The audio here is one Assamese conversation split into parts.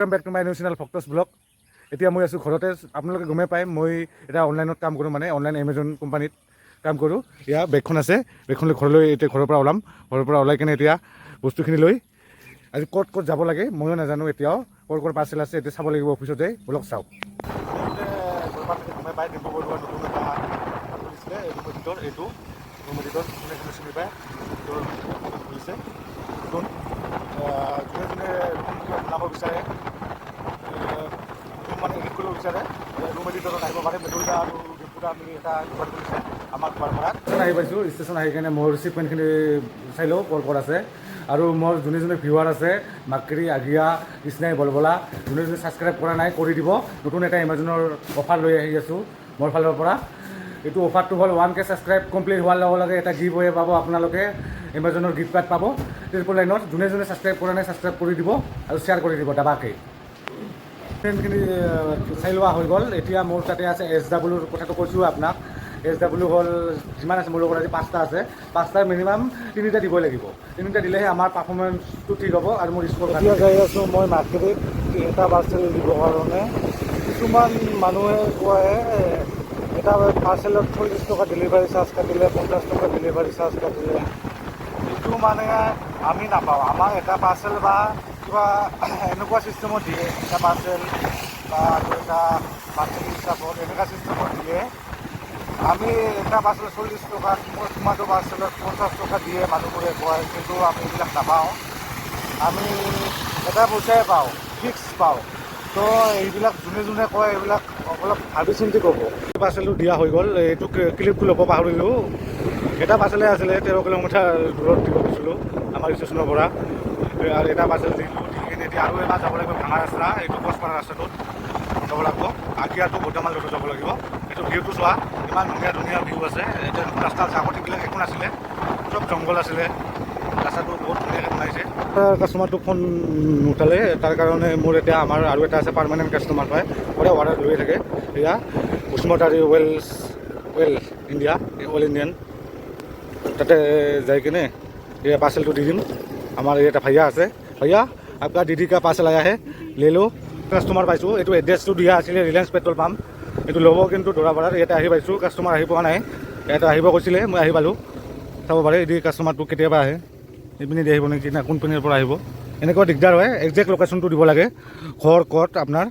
Welcome back to my new channel Focus Vlog. এতিয়া মই আছোঁ ঘৰতে। আপোনালোকে গমেই পায় মই এটা অনলাইনত কাম কৰোঁ, মানে অনলাইন এমেজন কোম্পানীত কাম কৰোঁ। এয়া বেগখন আছে, বেগখন লৈ ঘৰলৈ এতিয়া ঘৰৰ পৰা ওলাম। ঘৰৰ পৰা ওলাই কিনে এতিয়া বস্তুখিনি লৈ আজি ক'ত ক'ত যাব লাগে ময়ো নাজানো। এতিয়াও ক'ৰ পাৰ্চেল আছে এতিয়া চাব লাগিব অফিচতে। বলক চাওঁ। গমেই পায় ডিম্পু বৰুৱা নতুন এটা খুলিছিলে এইটো ৰুমডিটৰ কোনে কোনে চিনি পায় খুলিছে নতুন। যোনে যোনে বনাব বিচাৰে মানে এডিট কৰিব বিচাৰে ৰুম এডিটৰত আহিব পাৰে। মেটুলদা আৰু ডিম্পুদা মিলি এটা দোকান খুলিছে আমাৰ ঘৰৰ পৰা। আহি পাইছোঁ ষ্টেচন আহি কিনে মোৰ শ্বিপমেণ্টখিনি চাই লওঁ ক'ত আছে। আৰু মোৰ যোনে যোনে ভিউৱাৰ আছে মাকৰি আগিয়া কৃষ্ণাই বলবলা যোনে যোনে ছাবস্ক্ৰাইব কৰা নাই কৰি দিব। নতুন এটা এমাজনৰ অফাৰ লৈ আহি আছোঁ মোৰ ফালৰ পৰা। এইটো অফাৰটো হ'ল 1K ছাবস্ক্ৰাইব কমপ্লিট হোৱাৰ লগে লগে এটা গিভ ৱে পাব আপোনালোকে। এমাজনৰ গিফ্ট কাৰ্ড পাব ট্ৰিপল লাইনত। যোনে যোনে ছাবস্ক্ৰাইব কৰা নাই ছাবস্ক্ৰাইব কৰি দিব আৰু শ্বেয়াৰ কৰি দিব দাবাকে। ফ্ৰেণ্ডখিনি চাই লোৱা হৈ গ'ল। এতিয়া মোৰ তাতে আছে SWৰ কথাটো কৈছোঁ আপোনাক। SW হ'ল যিমান আছে মোৰ লগত আজি 5টা আছে। 5টাৰ মিনিমাম 3টা দিবই লাগিব। 3টা দিলেহে আমাৰ পাৰফৰ্মেঞ্চটো ঠিক হ'ব আৰু মোৰ স্ক'ৰ এতিয়া যাই আছোঁ মই মাৰ্কেটত এটা পাৰ্চেল দিবৰ কাৰণে। কিছুমান মানুহে কয় এটা পাৰ্চেলত 40 টকা ডেলিভাৰী চাৰ্জ কাটিলে, 50 টকা ডেলিভাৰী চাৰ্জ কাটিলে। এইটো মানে আমি নাপাওঁ। আমাৰ এটা পাৰ্চেল বা কিবা এনেকুৱা ছিষ্টেমত দিয়ে, এটা পাৰ্চেল বা আৰু এটা পাৰ্চেল হিচাপত এনেকুৱা ছিষ্টেমত দিয়ে। আমি এটা পাৰ্চেলত 40 টকা, তোমাৰটো পাৰ্চেলত 50 টকা দিয়ে মানুহবোৰে কয়, কিন্তু আমি এইবিলাক নাপাওঁ। আমি এটা পইচাই পাওঁ, ফিক্স পাওঁ। তো এইবিলাক যোনে যোনে কয় এইবিলাক অলপ ভাবি চিন্তি ক'ব। পাৰ্চেলটো দিয়া হৈ গ'ল। এইটো ক্লিপটো ল'ব পাহৰিলোঁ। এটা পাৰ্চেলে আছিলে 13 কিলোমিটাৰ দূৰত দিব গৈছিলোঁ আমাৰ ষ্টেচনৰ পৰা। আৰু এটা পাৰ্চেল দিলোঁ, দি কিনে এতিয়া আৰু এবাৰ যাব লাগিব ভাঙা ৰাস্তা, এইটো কচপাৰা ৰাস্তাটোত যাব লাগিব। আগিয়াটো বৰ্তমান ৰোডত যাব লাগিব। এইটো ভিউটো চোৱা, ইমান ধুনীয়া ধুনীয়া ভিউ আছে। এতিয়া ৰাস্তা আগতেবিলাক একো নাছিলে, চব জংঘল আছিলে। ৰাস্তাটো বহুত ধুনীয়াকৈ বনাইছে। কাষ্টমাৰটো ফোন নুঠালে, তাৰ কাৰণে মোৰ এতিয়া আমাৰ আৰু এটা আছে পাৰ্মানেণ্ট কাষ্টমাৰ হয়, সদায় অৰ্ডাৰ লৈয়ে থাকে। এয়া কুচুমত আৰু ৱেল ইণ্ডিয়া, অল ইণ্ডিয়ান। তাতে যাই কিনে ये पार्सल तो दी दिम। हमारे ये भैया আছে भैया आपका दीदी का पार्सल आया है ले लो। কাষ্টমাৰ পাইছোঁ। এইটো এড্ৰেছটো দিয়া আছিলে ৰিলায়েন্স পেট্ৰল পাম্প। এইটো ল'ব কিন্তু দৰাপাৰাত। ইয়াতে আহি পাইছোঁ, কাষ্টমাৰ আহি পোৱা নাই। ইয়াতে আহিব কৈছিলে, মই আহি পালোঁ। চাব পাৰে এই কাষ্টমাৰটো কেতিয়াবা আহে, এইপিনে দি আহিব নেকি না কোনপিনৰ পৰা আহিব, এনেকুৱা দিগদাৰ হয়। একজেক্ট লোকেশ্যনটো দিব লাগে ঘৰ ক'ত আপোনাৰ।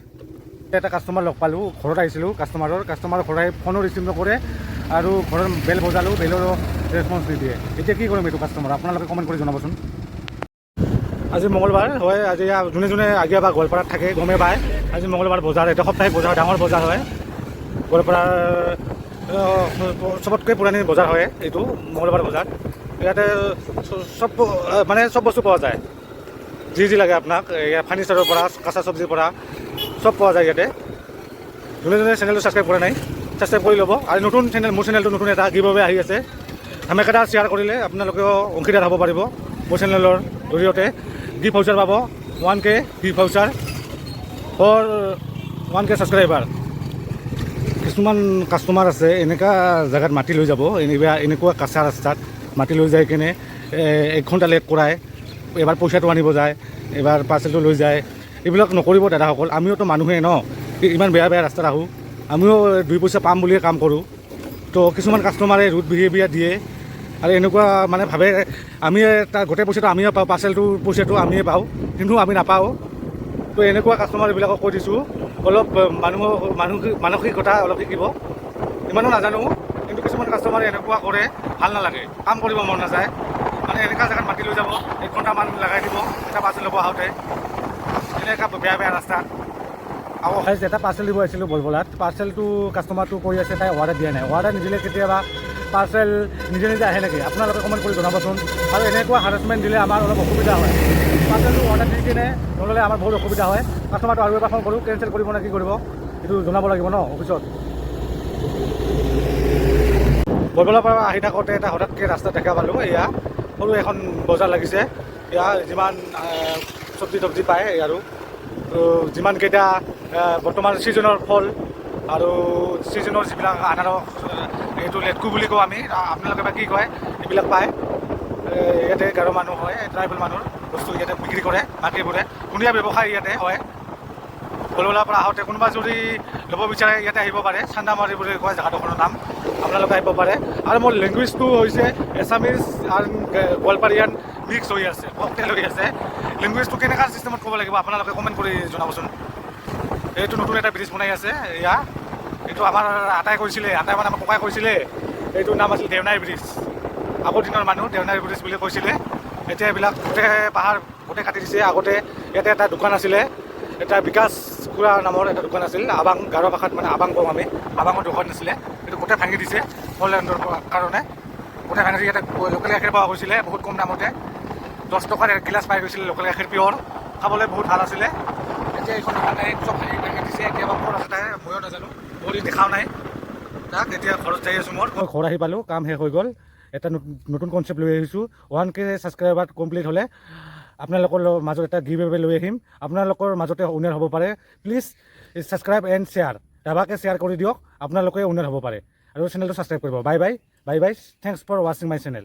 এটা কাষ্টমাৰ লগ পালোঁ, ঘৰত আহিছিলোঁ কাষ্টমাৰৰ ঘৰত আহি ফোনো ৰিচিভ নকৰে আৰু ঘৰৰ বেল বজালোঁ, বেলৰো ৰেছপন্স নিদিয়ে। এতিয়া কি কৰিম এইটো কাষ্টমাৰ, আপোনালোকে কমেণ্ট কৰি জনাবচোন। আজি মঙলবাৰ হয়। আজি যোনে যোনে আগিয়া বা গোৱালপাৰাত থাকে গমেই পায় আজি মঙলবাৰ বজাৰ, এটা সাপ্তাহিক বজাৰ, ডাঙৰ বজাৰ হয়। গোৱালপাৰাৰ চবতকৈ পুৰণি বজাৰ হয় এইটো মঙলবাৰ বজাৰ। ইয়াতে চব বস্তু পোৱা যায়, যি লাগে আপোনাক। ইয়াত ফাৰ্নিচাৰৰ পৰা কাঁচা চব্জিৰ পৰা চব পোৱা যায় ইয়াতে। যোনে যোনে চেনেলটো ছাবস্ক্ৰাইব কৰা নাই ছাবস্ক্ৰাইব কৰি ল'ব। আৰু নতুন চেনেল, মোৰ চেনেলটো নতুন এটা গিভৱে আহি আছে। ধামাকাদাৰ শ্বেয়াৰ কৰিলে আপোনালোকেও অংশীদাৰ হ'ব পাৰিব মোৰ চেনেলৰ জৰিয়তে। গিফ্ট ভাউচাৰ পাব 1K gift voucher for 1K subscriber. কিছুমান কাষ্টমাৰ আছে এনেকুৱা জেগাত মাটি লৈ যাব, এনেকুৱা কাঁচা ৰাস্তাত মাটি লৈ যাই কিনে 1 ঘণ্টা লেট কৰায়। এবাৰ পইচাটো আনিব যায়, এবাৰ পাৰ্চেলটো লৈ যায়। এইবিলাক নকৰিব দাদাসকল। আমিওতো মানুহে ন, ইমান বেয়া বেয়া ৰাস্তাত আহোঁ, আমিও 2 পইচা পাম বুলিয়ে কাম কৰোঁ। তো কিছুমান কাষ্টমাৰে ৰুড বিহেভিয়াৰ দিয়ে আৰু এনেকুৱা মানে ভাবে আমি তাৰ গোটেই পইচাটো আমিয়ে পাওঁ, পাৰ্চেলটোৰ পইচাটো আমিয়ে পাওঁ, কিন্তু আমি নাপাওঁ। তো এনেকুৱা কাষ্টমাৰবিলাকক কৈ দিছোঁ অলপ মানসিকতা অলপ শিকিব। ইমানো নাজানো, কিন্তু কিছুমান কাষ্টমাৰে এনেকুৱা কৰে, ভাল নালাগে, কাম কৰিব মন নাযায়। মানে এনেকুৱা জেগাত মাতি লৈ যাব, 1 ঘণ্টামান লগাই দিব এটা পাৰ্চেল ল'ব আহোঁতে, এনেকুৱা বেয়া বেয়া ৰাস্তাত। আকৌ এটা পাৰ্চেল দিব আহিছিলোঁ বলবলাত। পাৰ্চেলটো কাষ্টমাৰটো কৈ আছে তাই অৰ্ডাৰ দিয়া নাই। অৰ্ডাৰ নিদিলে কেতিয়াবা পাৰ্চেল নিজে নিজে আহে নেকি, আপোনালোকে কমেণ্ট কৰি জনাবচোন। আৰু এনেকুৱা হাৰাছমেণ্ট দিলে আমাৰ অলপ অসুবিধা হয়। পাৰ্চেলটো অৰ্ডাৰ দি কিনে নল'লে আমাৰ বহুত অসুবিধা হয়। কাষ্টমাৰটো আৰু এবাৰ ফোন কৰোঁ, কেঞ্চেল কৰিব নে কি কৰিব, এইটো জনাব লাগিব ন অফিচত। বলবলাৰ পৰা আহি থাকোঁতে এটা হঠাৎকৈ ৰাস্তা দেখা পালোঁ। এয়া সৰু এখন বজাৰ লাগিছে। ইয়াৰ যিমান চব্জি পায় আৰু যিমানকেইটা বৰ্তমান ছিজনৰ ফল আৰু ছিজনৰ যিবিলাক আনাৰস, এইটো লেটকু বুলি কওঁ আমি, আপোনালোকে বা কি কয়, এইবিলাক পায়। ইয়াতে গাৰো মানুহ হয়, ট্ৰাইবেল মানুহৰ বস্তু ইয়াতে বিক্ৰী কৰে মাৰ্কেটবোৰে। ধুনীয়া ব্যৱসায় ইয়াতে হয়। ভলুলাৰ পৰা আহোঁতে কোনোবা যদি ল'ব বিচাৰে ইয়াতে আহিব পাৰে। চান্দামাৰি বুলি কয় জেগাডোখৰৰ নাম, আপোনালোকে আহিব পাৰে। আৰু মোৰ লেংগুৱেজটো হৈছে এছামিজ আৰু গোৱালপাৰীয়ান মিক্স হৈ আছে, ককটেল হৈ আছে। লেংগুৱেজটো কেনেকুৱা চিষ্টেমত ক'ব লাগিব আপোনালোকে কমেণ্ট কৰি জনাবচোন। এইটো নতুন এটা ব্ৰিজ বনাই আছে এয়া, এইটো আমাৰ আটাই কৈছিলে, আটাই মানে আমাৰ ককাই কৈছিলে এইটোৰ নাম আছিল দেওনাই ব্ৰিজ। আগৰ দিনৰ মানুহ দেওনাই ব্ৰিজ বুলি কৈছিলে। এতিয়া এইবিলাক গোটেই পাহাৰ গোটেই কাটি দিছে। আগতে ইয়াতে এটা দোকান আছিলে, এটা বিকাশ খুৰা নামৰ এটা দোকান আছিল, আবাং গাৰো ভাষাত মানে আবাং কওঁ আমি, আবাঙৰ দোকান আছিলে। এইটো গোটেই ভাঙি দিছে ফৰলেণ্ডৰ কাৰণে, গোটেই ভাঙি ইয়াতে লোকেল গাখীৰ পোৱা গৈছিলে বহুত কম দামতে, 10 টকাৰ এগিলাচ পাই গৈছিলে লোকেল গাখীৰ পিয়ৰ, খাবলৈ বহুত ভাল আছিলে। এতিয়া এইখন দোকানে চব ভাঙি দিছে। এতিয়া ক'ত আছে তাই ময়ো নাজানো, বহুত দেখাও নাই তাক। এতিয়া ঘৰত যাই আছোঁ, মই ঘৰ আহি পালোঁ, কাম শেষ হৈ গ'ল। এটা নতুন কনচেপ্ট লৈ আহিছোঁ। 1K ছাবস্ক্ৰাইবাৰ কমপ্লিট হ'লে আপোনালোকৰ মাজত এটা গিভ এৱে লৈ আহিম, আপোনালোকৰ মাজতে উইনাৰ হ'ব পাৰে। প্লিজ ছাবস্ক্ৰাইব এণ্ড শ্বেয়াৰ, দাবাকে শ্বেয়াৰ কৰি দিয়ক, আপোনালোকে উইনাৰ হ'ব পাৰে। আৰু চেনেলটো ছাবস্ক্ৰাইব কৰিব। Bye bye bye bye, thanks for ৱাচিং মাই চেনেল।